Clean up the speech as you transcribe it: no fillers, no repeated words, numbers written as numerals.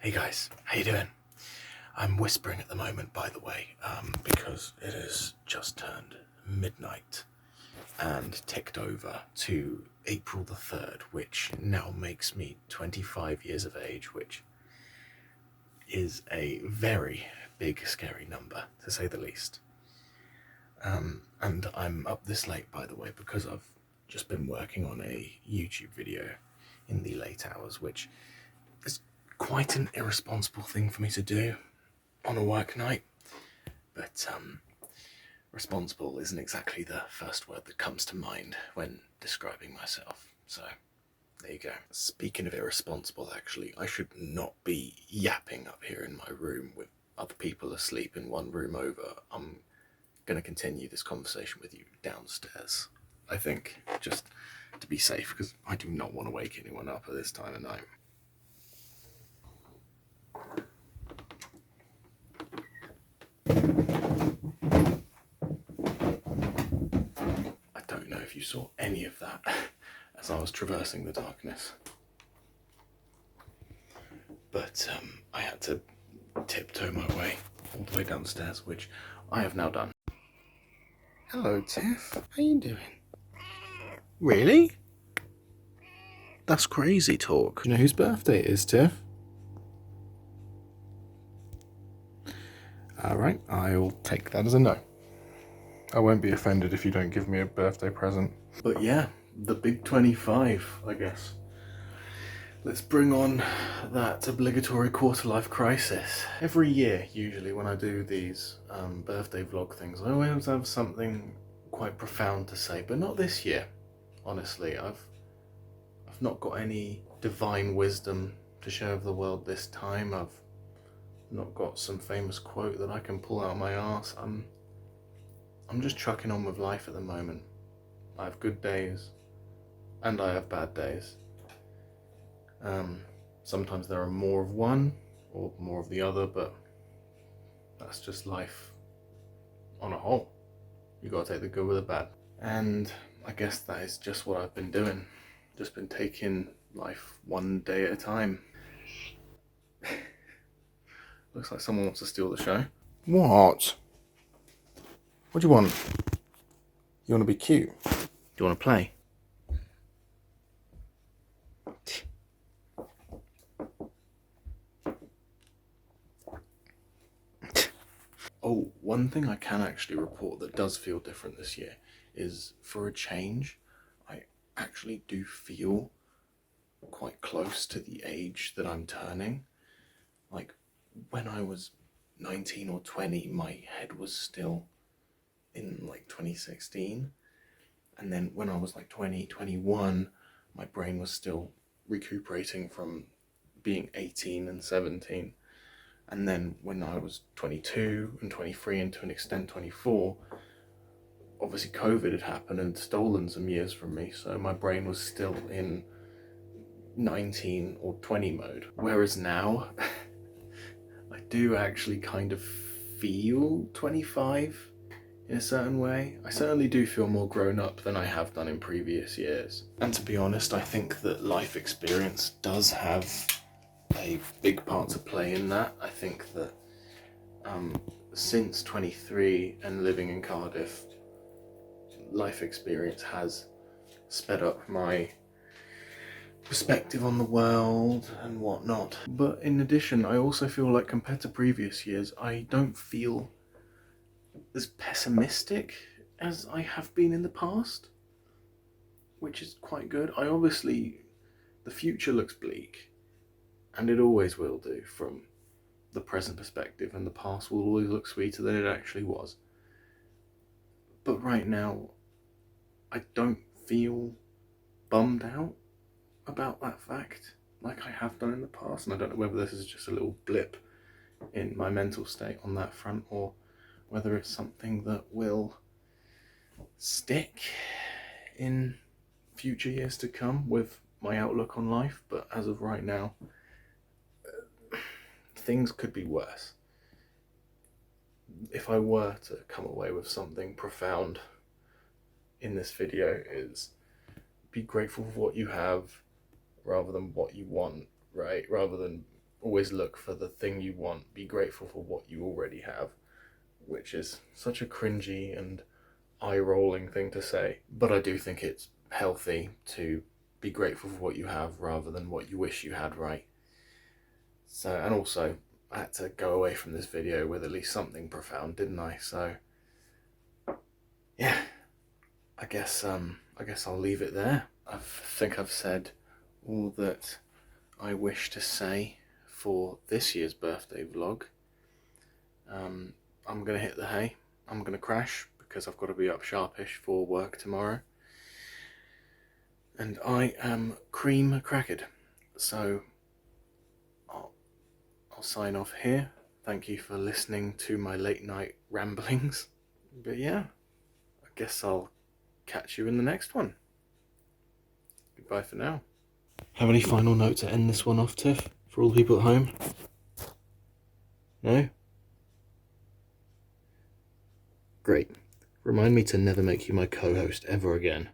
Hey guys, how you doing? I'm whispering at the moment, by the way, because it has just turned midnight and ticked over to April the 3rd, which now makes me 25 years of age, which is a very big, scary number, to say the least. And I'm up this late, by the way, because I've just been working on a YouTube video in the late hours, which is quite an irresponsible thing for me to do on a work night, but responsible isn't exactly the first word that comes to mind when describing myself, so there you go. Speaking of irresponsible, actually, I should not be yapping up here in my room with other people asleep in one room over. I'm going to continue this conversation with you downstairs, I think, just to be safe, because I do not want to wake anyone up at this time of night. I don't know if you saw any of that as I was traversing the darkness, but I had to tiptoe my way all the way downstairs, which I have now done. Hello, Tiff. How you doing? Really? That's crazy talk. You know whose birthday it is, Tiff? Alright, I'll take that as a no. I won't be offended if you don't give me a birthday present. But yeah, the big 25, I guess. Let's bring on that obligatory quarter-life crisis. Every year, usually, when I do these birthday vlog things, I always have something quite profound to say, but not this year. Honestly, I've not got any divine wisdom to share with the world this time. I've not got some famous quote that I can pull out of my arse. I'm just trucking on with life at the moment. I have good days, and I have bad days. Sometimes there are more of one or more of the other, but that's just life on a whole. You gotta take the good with the bad. And I guess that is just what I've been doing. Just been taking life one day at a time. Looks like someone wants to steal the show. What? What do you want? You want to be cute? Do you want to play? Oh, one thing I can actually report that does feel different this year is, for a change, I actually do feel quite close to the age that I'm turning. Like, when I was 19 or 20, my head was still in like 2016. And then when I was like 20, 21, my brain was still recuperating from being 18 and 17. And then when I was 22 and 23 and to an extent 24, obviously COVID had happened and stolen some years from me, so my brain was still in 19 or 20 mode. Whereas now, I do actually kind of feel 25 in a certain way. I certainly do feel more grown up than I have done in previous years. And to be honest, I think that life experience does have a big part to play in that. I think that since 23 and living in Cardiff, life experience has sped up my perspective on the world and whatnot. But in addition, I also feel like, compared to previous years, I don't feel as pessimistic as I have been in the past, which is quite good. The future looks bleak, and it always will do from the present perspective, and the past will always look sweeter than it actually was. But right now, I don't feel bummed out about that fact like I have done in the past, and I don't know whether this is just a little blip in my mental state on that front, or whether it's something that will stick in future years to come with my outlook on life. But as of right now, things could be worse. If I were to come away with something profound in this video, is be grateful for what you have rather than what you want, right? Rather than always look for the thing you want, be grateful for what you already have, which is such a cringy and eye-rolling thing to say, but I do think it's healthy to be grateful for what you have rather than what you wish you had, right? So, and also, I had to go away from this video with at least something profound, didn't I? So, yeah, I guess I'll leave it there. I think I've said all that I wish to say for this year's birthday vlog. I'm gonna hit the hay. I'm gonna crash because I've got to be up sharpish for work tomorrow. And I am cream cracked. So I'll sign off here. Thank you for listening to my late night ramblings. But yeah, I guess I'll catch you in the next one. Goodbye for now. Have any final note to end this one off, Tiff, for all the people at home? No? Great. Remind me to never make you my co-host ever again.